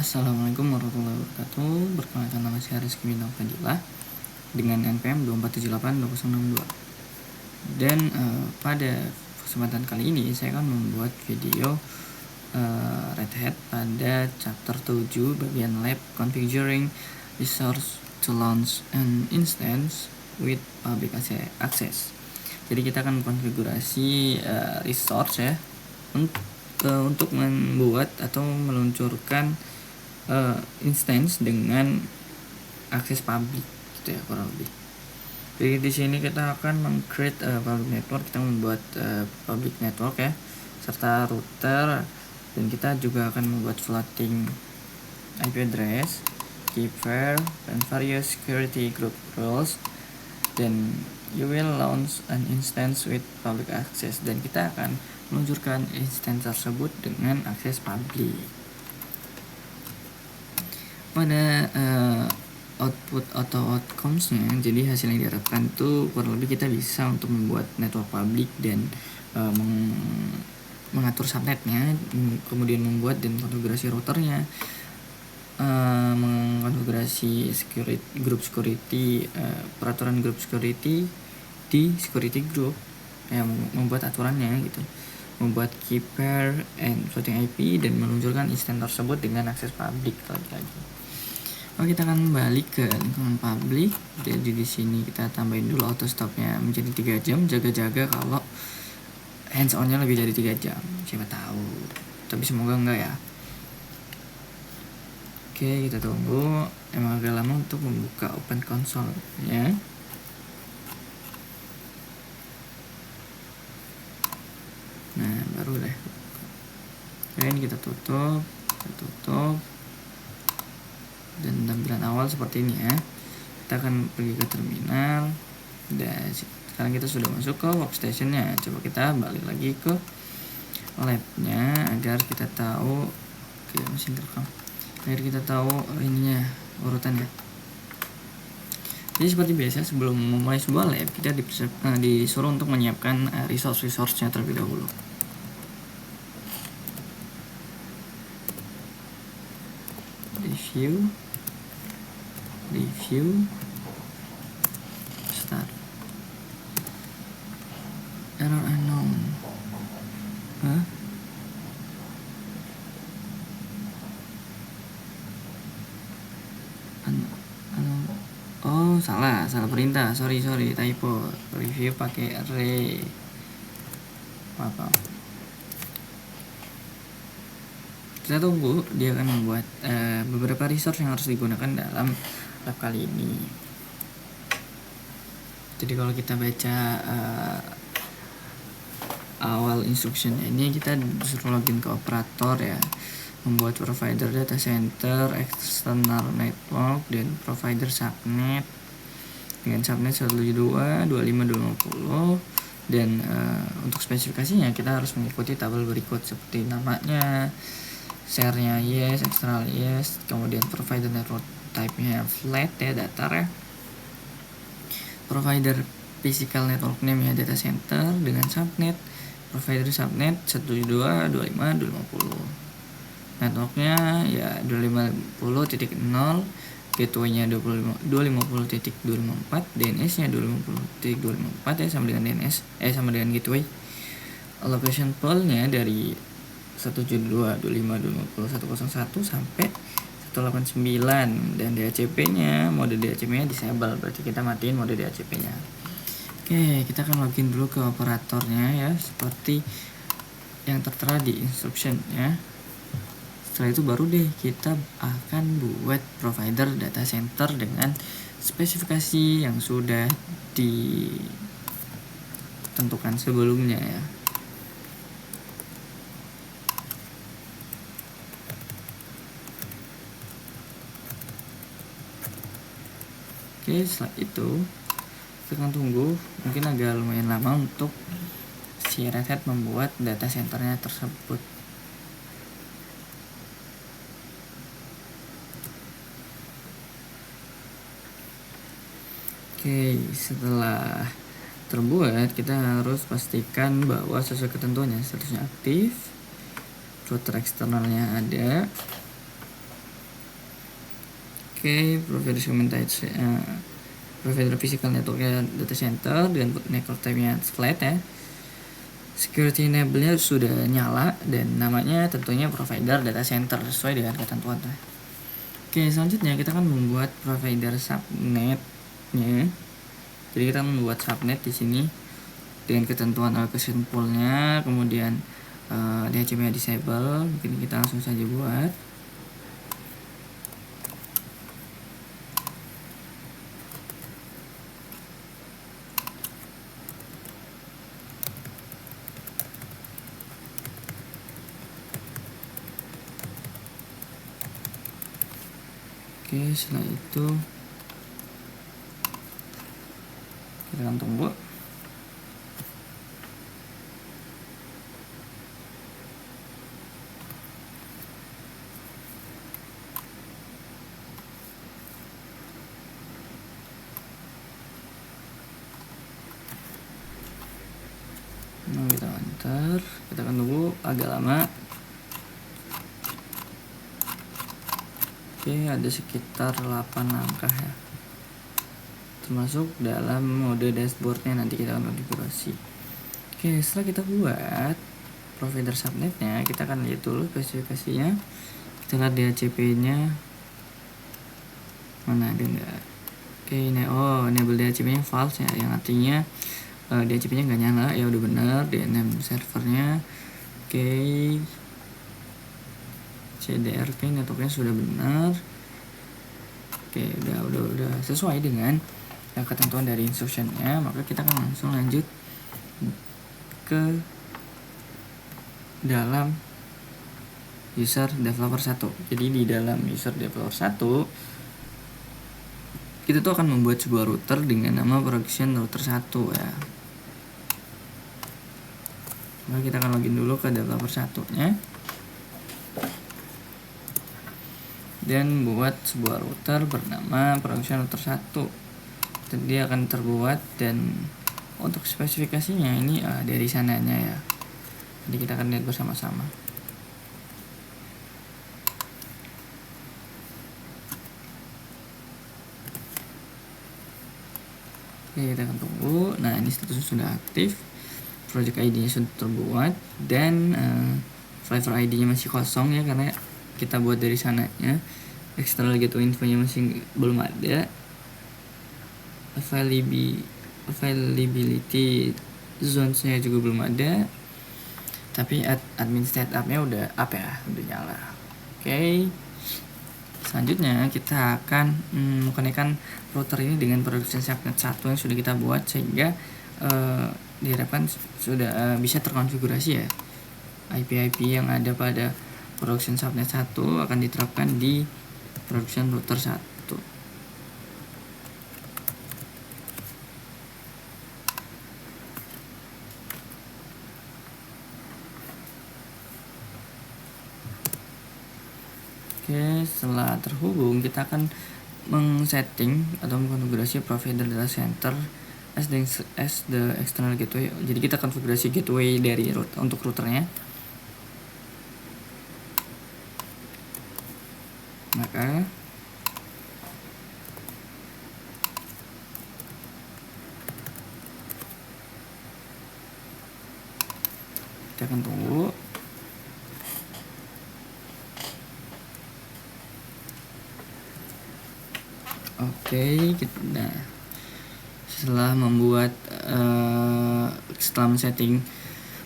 Assalamualaikum warahmatullahi wabarakatuh. Perkenalkan, nama saya Rizky Bintang Fadilah dengan NPM 24782062. Dan pada kesempatan kali ini saya akan membuat video Red Hat pada chapter 7 bagian lab configuring resource to launch an instance with public access. Jadi kita akan konfigurasi resource ya untuk membuat atau meluncurkan instance dengan akses publik gitu ya, kurang lebih. Jadi di sini kita akan meng-create public network, kita membuat public network ya, serta router, dan kita juga akan membuat floating IP address, key pair, dan various security group roles. Dan you will launch an instance with public access, dan kita akan meluncurkan instance tersebut dengan akses publik. Pada output atau outcomes-nya, jadi hasil yang diharapkan itu kurang lebih kita bisa untuk membuat network public dan mengatur subnetnya, kemudian membuat dan konfigurasi routernya, mengkonfigurasi group security, peraturan group security di security group, membuat aturannya gitu, membuat key pair and floating IP, dan meluncurkan instance tersebut dengan akses publik lagi. Oke, kita akan balik ke lingkungan publik. Jadi di sini kita tambahin dulu auto stopnya menjadi 3 jam, jaga-jaga kalau hands on-nya lebih dari 3 jam. Siapa tahu, tapi semoga enggak ya. Oke, kita tunggu. Emang agak lama untuk membuka open console-nya. Nah, baru deh. Oke, ini kita tutup. Dan tampilan awal seperti ini ya. Kita akan pergi ke terminal, dan sekarang kita sudah masuk ke workstation-nya. Coba kita balik lagi ke lab-nya agar kita tahu ininya, urutannya. Jadi seperti biasa, sebelum memulai sebuah lab, kita disuruh untuk menyiapkan resource-nya terlebih dahulu. Review start. Error unknown. Oh, salah perintah. Sorry, typo. Review pakai array. Apa? Kita tunggu, dia akan membuat beberapa resource yang harus digunakan dalam lab kali ini. Jadi kalau kita baca awal instruction ini, kita disuruh login ke operator ya, membuat provider data center, external network, dan provider subnet dengan subnet 172.25.250. Dan untuk spesifikasinya kita harus mengikuti tabel berikut seperti namanya, share-nya yes, external yes, kemudian provider network type-nya flat ya, datar ya, provider physical network name ya, data center dengan subnet, provider subnet 172.25.250, networknya ya 250.0, gateway-nya 250.254, DNS-nya 250.254 ya, sama dengan sama dengan gateway. Allocation pool-nya dari 172.25.250.101 sampai 189, dan DHCP-nya, mode DHCP-nya disable, berarti kita matiin mode DHCP-nya. Oke, kita akan login dulu ke operatornya ya, seperti yang tertera di instruction ya. Setelah itu baru deh kita akan buat provider data center dengan spesifikasi yang sudah ditentukan sebelumnya ya. Oke, setelah itu kita akan tunggu, mungkin agak lumayan lama untuk si Red Hat membuat data centernya tersebut. Oke, setelah terbuat, kita harus pastikan bahwa sesuai ketentuannya statusnya aktif, router eksternalnya ada, Oke, provider segmented provider physical networknya data center dengan network type-nya flat ya. Security enable-nya sudah nyala dan namanya tentunya provider data center sesuai dengan ketentuan. Oke, selanjutnya kita akan membuat provider subnet-nya. Jadi kita membuat subnet di sini dengan ketentuan allocation pool-nya, kemudian DHCP-nya disable. Mungkin kita langsung saja buat. Oke, setelah itu kita akan tunggu. Nah, kita enter, kita akan tunggu agak lama. Oke, ada sekitar 8 langkah ya, termasuk dalam mode dashboardnya nanti kita akan konfigurasi. Oke, setelah kita buat provider subnetnya, kita akan lihat dulu spesifikasinya. Kita lihat DHCP nya mana, ada enggak. Oke, ini enable DHCP nya false ya, yang artinya DHCP nya nggak nyala ya, udah benar. DNM servernya oke, CDRP networknya sudah benar. Oke, udah sesuai dengan ketentuan dari instructionnya, maka kita akan langsung lanjut ke dalam user developer 1. Jadi di dalam user developer 1 kita tuh akan membuat sebuah router dengan nama production router 1 ya. Maka kita akan login dulu ke developer 1-nya dan buat sebuah router bernama production router 1. Dan dia akan terbuat, dan untuk spesifikasinya ini dari sananya ya. Jadi kita akan lihat bersama-sama. Oke, kita akan tunggu. Nah, ini statusnya sudah aktif, project ID-nya sudah terbuat, dan flavor ID-nya masih kosong ya, karena kita buat dari sananya. External gateway info-nya masih belum ada. Availability zones-nya juga belum ada. Tapi admin setup-nya udah up ya, udah nyala. Oke. Selanjutnya kita akan mengkonekkan router ini dengan production subnet 1 yang sudah kita buat, sehingga diharapkan sudah bisa terkonfigurasi ya. IP yang ada pada production subnet 1 akan diterapkan di production router 1. Oke, setelah terhubung kita akan mengsetting atau mengkonfigurasi provider data center as the external gateway. Jadi kita konfigurasi gateway dari untuk routernya. Maka kita akan tunggu. Oke, nah setelah membuat setelah men-setting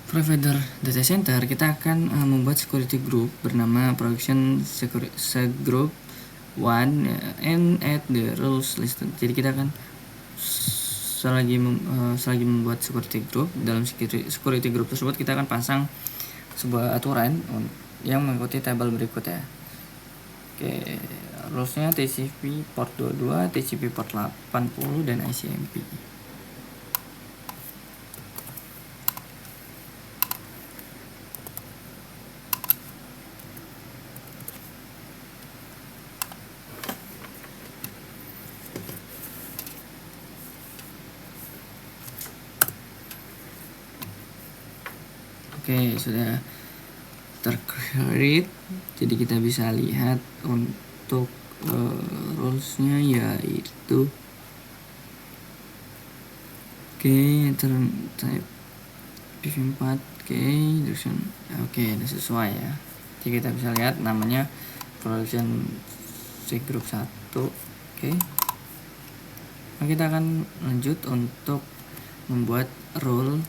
provider data center, kita akan membuat security group bernama production group 1 and add the rules listed. Jadi kita akan selagi membuat security group, dalam security group tersebut kita akan pasang sebuah aturan yang mengikuti tabel berikut ya. Oke, rulesnya TCP port 22, TCP port 80, dan ICMP. Oke, sudah tercreate. Jadi kita bisa lihat untuk rulesnya yaitu type PV4 direction. Udah sesuai ya. Jadi kita bisa lihat namanya production cgroup 1. Nah, kita akan lanjut untuk membuat rule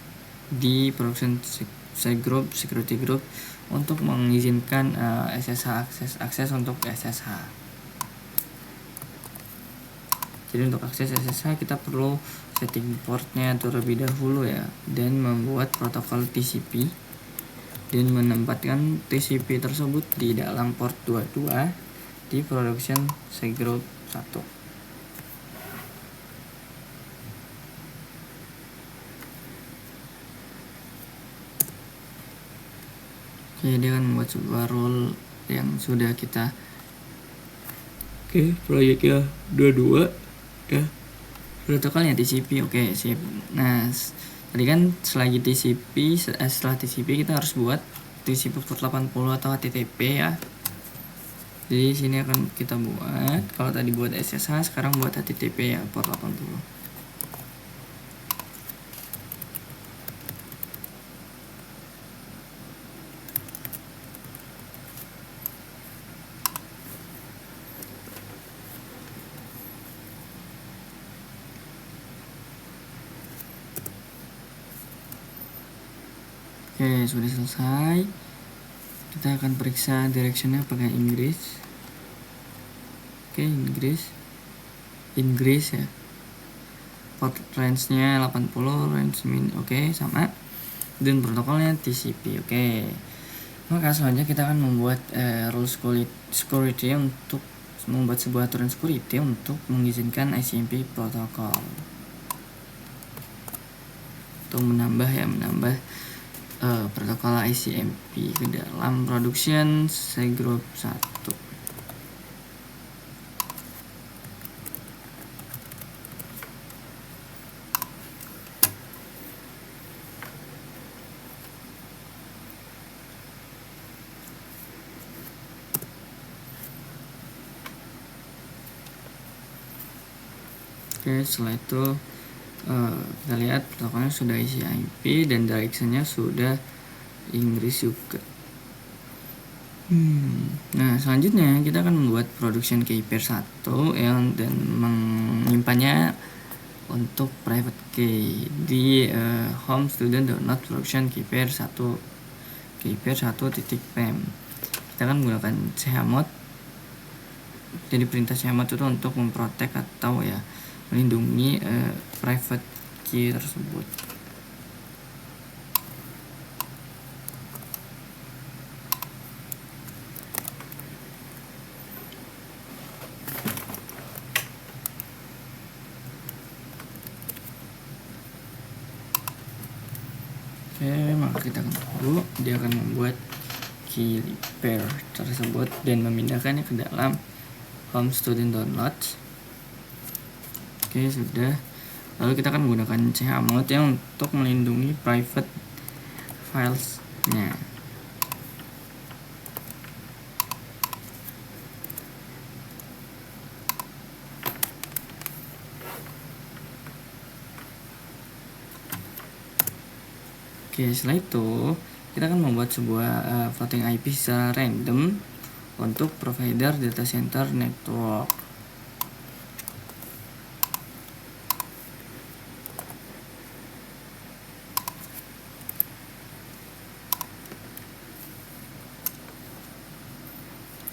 di production cgroup security group untuk mengizinkan SSH akses untuk SSH. Jadi untuk akses SSH kita perlu setting portnya terlebih dahulu ya, dan membuat protokol TCP dan menempatkan TCP tersebut di dalam port 22 di production cgroup 1. Dia akan membuat sebuah role yang sudah kita proyeknya 22 ya, protokolnya TCP. Sip. Nah, tadi kan setelah TCP kita harus buat TCP port 80 atau HTTP ya. Jadi sini akan kita buat, kalau tadi buat SSH, sekarang buat HTTP ya, port 80. Sudah selesai. Kita akan periksa directionnya pakai Inggris. Inggris ya. Port range-nya 80, range min sama. Dan protokolnya TCP. Maka selanjutnya kita akan membuat rule security untuk membuat sebuah aturan security untuk mengizinkan ICMP protokol. Untuk menambah protokol ICMP ke dalam production cgroup 1. Setelah itu kita lihat protokolnya sudah ICMP dan directionnya sudah Inggris juga. Nah, selanjutnya kita akan membuat production key pair 1 dan menyimpannya untuk private key di home student download production key pair 1 .pem. Kita akan menggunakan chmod. Jadi perintah chmod itu untuk memprotek atau ya melindungi private key tersebut. Maka kita akan tunggu dia akan membuat key pair tersebut dan memindahkannya ke dalam home student download. Sudah. Lalu kita akan menggunakan chmod yang untuk melindungi private filesnya. Setelah itu kita akan membuat sebuah floating IP secara random untuk provider data center network.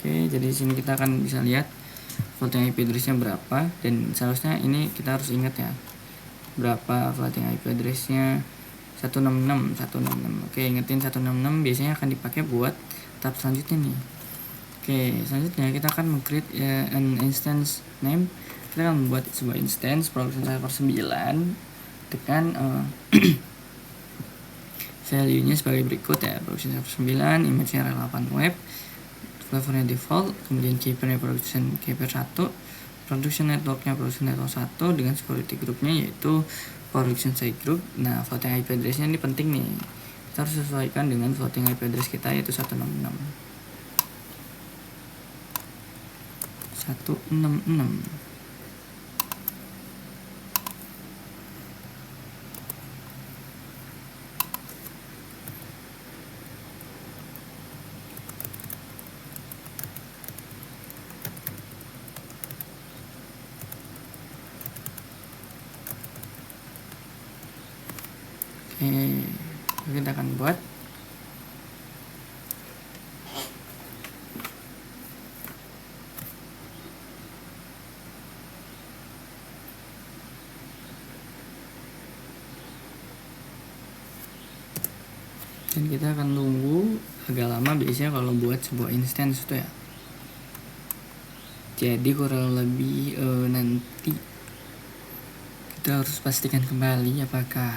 Jadi di sini kita akan bisa lihat floating IP address-nya berapa, dan seharusnya ini kita harus ingat ya berapa floating IP address-nya. 166. Ingetin 166 biasanya akan dipakai buat tahap selanjutnya nih. Selanjutnya kita akan meng-create an instance name. Kita akan membuat sebuah instance production server 9 dengan value-nya sebagai berikut ya. Production server 9, image-nya relevan web, flavornya default, kemudian keypair production keypair 1, production networknya production network 1 dengan security groupnya yaitu production cgroup. Nah, floating IP address-nya ini penting nih, kita harus sesuaikan dengan floating IP address kita yaitu 166. 166. Oke, kita akan buat dan kita akan tunggu agak lama biasanya kalau buat sebuah instance itu ya. Jadi kurang lebih nanti kita harus pastikan kembali apakah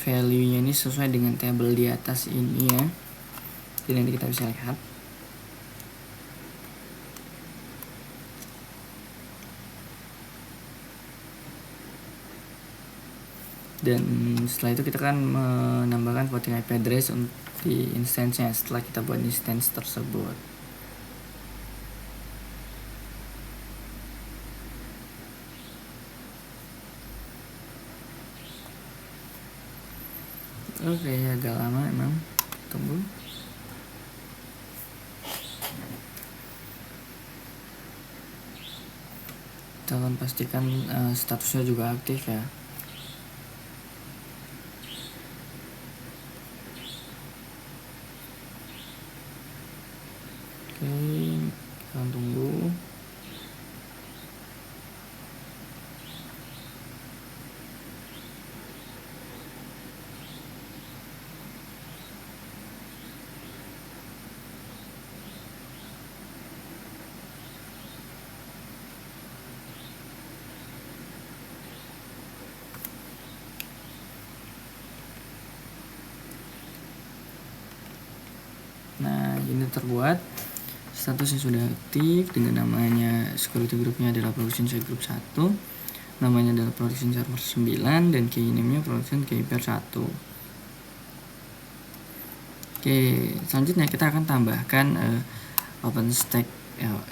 value-nya ini sesuai dengan tabel di atas ini ya. Jadi nanti kita bisa lihat. Dan setelah itu kita akan menambahkan voting IP address untuk di instance-nya setelah kita buat instance tersebut. Oke, agak lama emang. Tunggu. Kita akan pastikan statusnya juga aktif ya. Oke, kita akan tunggu. Nah, ini terbuat, statusnya sudah aktif dengan namanya security groupnya adalah production group 1, namanya adalah production server 9, dan key name-nya production key pair 1. Oke, selanjutnya kita akan tambahkan OpenStack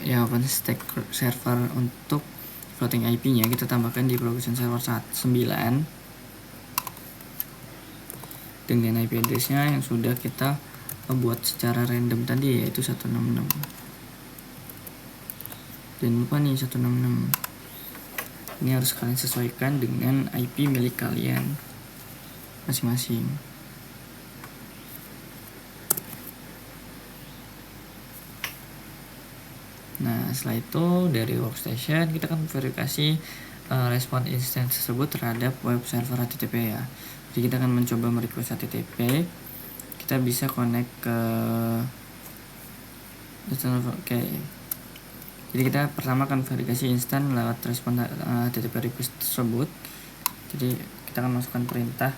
OpenStack server untuk floating IP-nya. Kita tambahkan di production server 9 dengan IP address-nya yang sudah kita buat secara random tadi, yaitu 166. Dan lupa nih 166 ini harus kalian sesuaikan dengan IP milik kalian masing-masing. Nah, setelah itu dari workstation kita akan verifikasi respon instance tersebut terhadap web server HTTP ya. Jadi kita akan mencoba merequest HTTP. Kita bisa connect ke oke. Jadi kita pertama akan verifikasi instan lewat respon HTTP request tersebut. Jadi kita akan masukkan perintah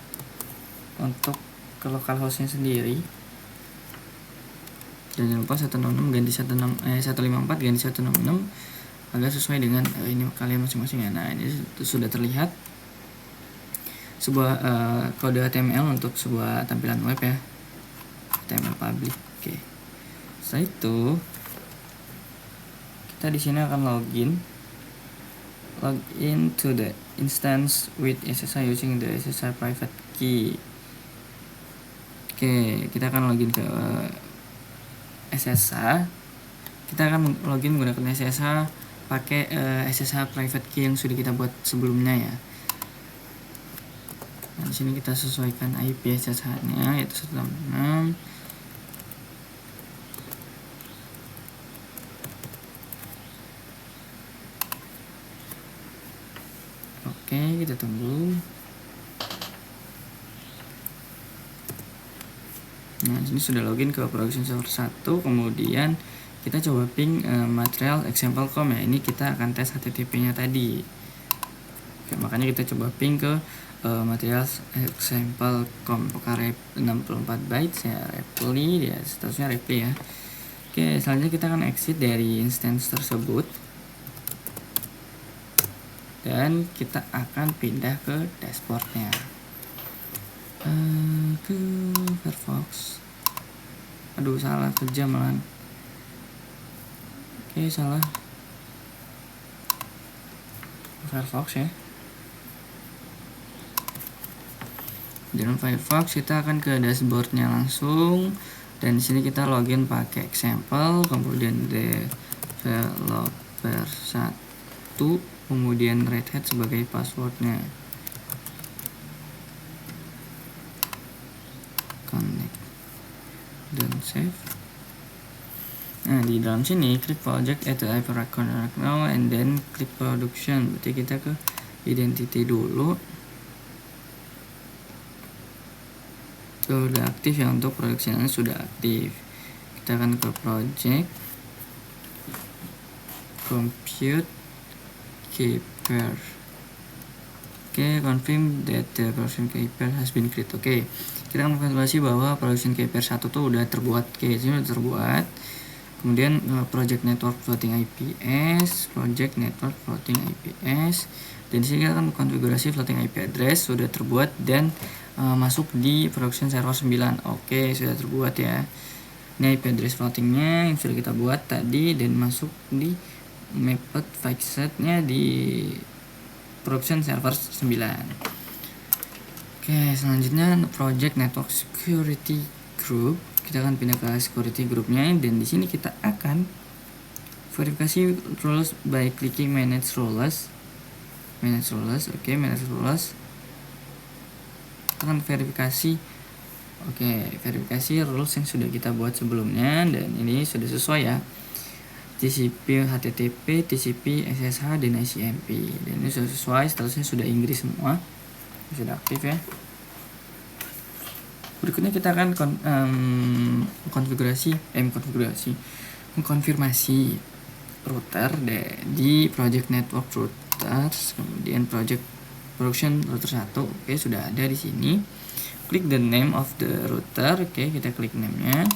untuk ke localhost-nya sendiri. Dan jangan lupa 166 ganti 154 ganti 166 agar sesuai dengan ini kalian masing-masing ya. Nah, ini sudah terlihat sebuah kode HTML untuk sebuah tampilan web ya. HTML public. Oke. Setelah itu kita di sini akan login to the instance with SSH using the SSH private key. Oke, kita akan login ke SSH. Kita akan login menggunakan SSH pakai SSH private key yang sudah kita buat sebelumnya ya. Nah, di sini kita sesuaikan IP SSH-nya yaitu 166. Oke, kita tunggu. Nah, ini sudah login ke production server 1, kemudian kita coba ping material example.com ya. Ini kita akan tes HTTP-nya tadi. Oke, makanya kita coba ping ke material example.com. Apakah 64 bytes ya, reply ya, statusnya reply ya. Oke, selanjutnya kita akan exit dari instance tersebut. Dan kita akan pindah ke dashboardnya, ke Firefox. Aduh, salah kerja malah. Oke, salah. Firefox ya. Dalam Firefox kita akan ke dashboardnya langsung, dan di sini kita login pakai example, kemudian developer 1, kemudian Red Hat sebagai passwordnya. Connect dan save. Nah, di dalam sini klik project add the connect now and then klik production. Berarti kita ke identity dulu. Sudah aktif ya, untuk produksinya sudah aktif. Kita akan ke project compute keeper. Oke, confirm that the production keeper has been created. Oke, kita akan konfirmasi bahwa production keeper 1 tuh udah terbuat. Oke, ini udah terbuat. Kemudian project network floating IPS, project network floating IPS, dan disini kita akan konfigurasi floating IP address sudah terbuat dan masuk di production server 9. Oke, sudah terbuat ya. Ini IP address floatingnya yang sudah kita buat tadi dan masuk di mapped fixednya di production server 9. Oke, selanjutnya project network security group. Kita akan pindah ke security groupnya, dan di sini kita akan verifikasi roles by clicking manage roles. Oke, manage roles. Kita akan verifikasi. Oke, verifikasi roles yang sudah kita buat sebelumnya, dan ini sudah sesuai ya. TCP, HTTP, TCP, SSH, dan ICMP. Dan ini sudah sesuai, statusnya sudah Inggris semua, sudah aktif ya. Berikutnya kita akan mengkonfirmasi router di project network routers, kemudian project production router 1. Oke, sudah ada di sini. Klik the name of the router. Oke, kita klik name-nya.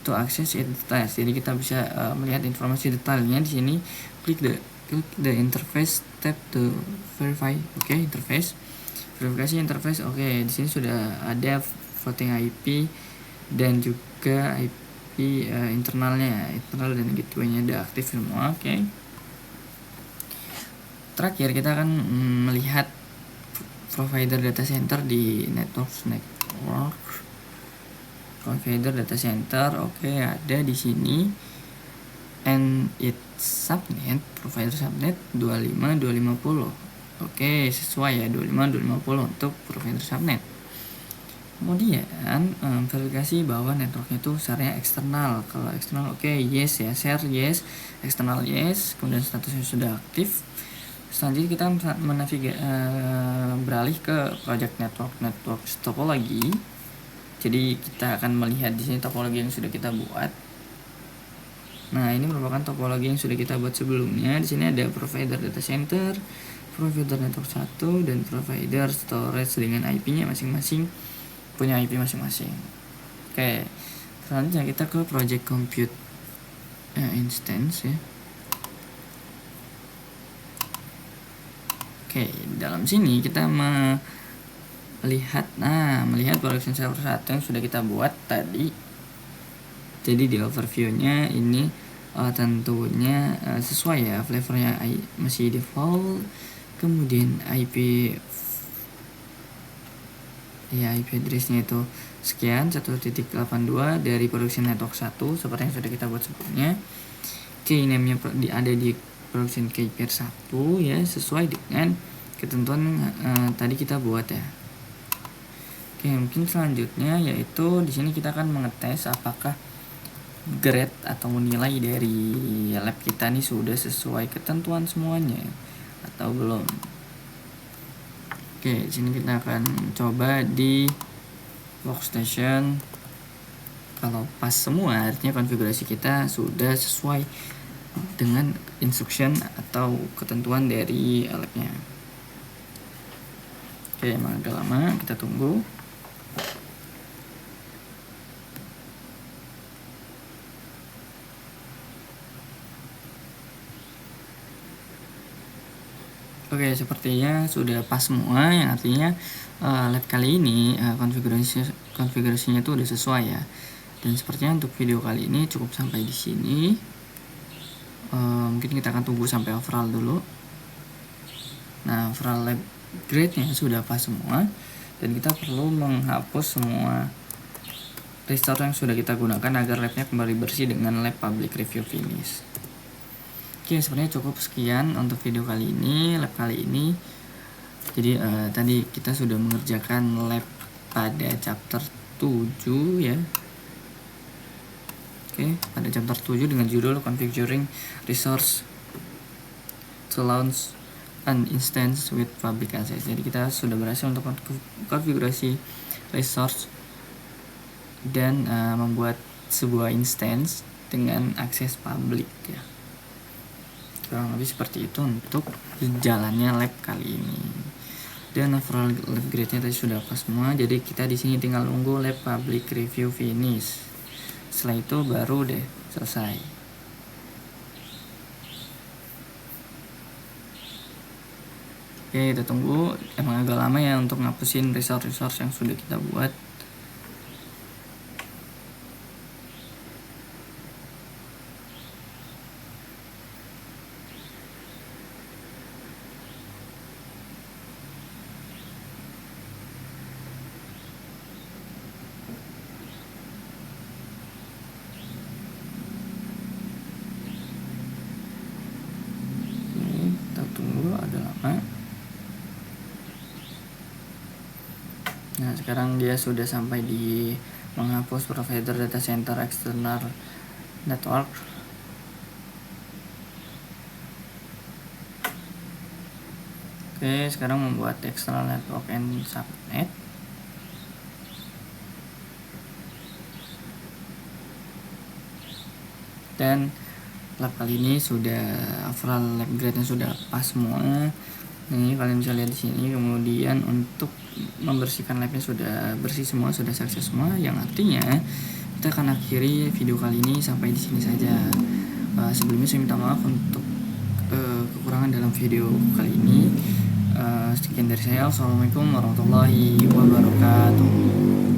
To access details. Jadi kita bisa melihat informasi detailnya di sini. Klik the interface tab to verify. Oke, interface. Verifikasi interface. Oke, di sini sudah ada floating IP dan juga IP internal dan gateway-nya udah aktif semua. Oke. Terakhir kita akan melihat provider data center di network provider data center. Oke, ada di sini, and it subnet provider subnet 25250. Oke, sesuai ya, 25250 untuk provider subnet. Kemudian verifikasi bahwa networknya itu share-nya eksternal. Kalau eksternal oke, yes ya, share yes, eksternal yes, kemudian statusnya sudah aktif. Selanjutnya kita beralih ke project network topologi. Jadi kita akan melihat di sini topologi yang sudah kita buat. Nah, ini merupakan topologi yang sudah kita buat sebelumnya. Di sini ada provider data center, provider network 1, dan provider storage dengan IP-nya masing-masing, punya IP masing-masing. Oke, selanjutnya kita ke project compute instance ya. Oke, dalam sini kita melihat production server 1 yang sudah kita buat tadi. Jadi di overview-nya ini tentunya sesuai ya, flavornya masih default. Kemudian IP address-nya itu sekian 1.82 dari production network 1 seperti yang sudah kita buat sebelumnya. Key name-nya ada di production keeper 1 ya, sesuai dengan ketentuan tadi kita buat ya. Oke, mungkin selanjutnya yaitu di sini kita akan mengetes apakah grade atau nilai dari lab kita nih sudah sesuai ketentuan semuanya atau belum. Oke, di sini kita akan coba di workstation. Kalau pas semua, artinya konfigurasi kita sudah sesuai dengan instruction atau ketentuan dari labnya. Oke, emang agak lama, kita tunggu. Oke, sepertinya sudah pas semua, yang artinya lab kali ini konfigurasinya itu udah sesuai ya. Dan sepertinya untuk video kali ini cukup sampai di sini. mungkin kita akan tunggu sampai overall dulu. Nah, overall lab grade-nya sudah pas semua, dan kita perlu menghapus semua resource yang sudah kita gunakan agar labnya kembali bersih dengan lab public review finish. Oke, sebenarnya cukup sekian untuk video kali ini, lab kali ini. Jadi tadi kita sudah mengerjakan lab pada chapter 7 ya. Oke, pada chapter 7 dengan judul Configuring Resource to Launch an Instance with Public Access. Jadi kita sudah berhasil untuk konfigurasi resource dan membuat sebuah instance dengan akses publik ya. Kurang lebih seperti itu untuk jalannya lab kali ini. Dan overall lab grade-nya tadi sudah pas semua. Jadi kita di sini tinggal nunggu lab public review finish. Setelah itu baru deh selesai. Oke, kita tunggu. Emang agak lama ya untuk ngapusin resource-resource yang sudah kita buat. Kita tunggu agak lama. Nah, sekarang dia sudah sampai di menghapus provider data center external network. Oke, sekarang membuat external network and subnet. Dan lab kali ini sudah overall lab grade-nya sudah pas semua. Ini kalian bisa lihat di sini. Kemudian untuk membersihkan labnya sudah bersih semua, sudah sukses semua. Yang artinya kita akan akhiri video kali ini sampai di sini saja. Sebelumnya saya minta maaf untuk kekurangan dalam video kali ini. Sekian dari saya. Assalamualaikum warahmatullahi wabarakatuh.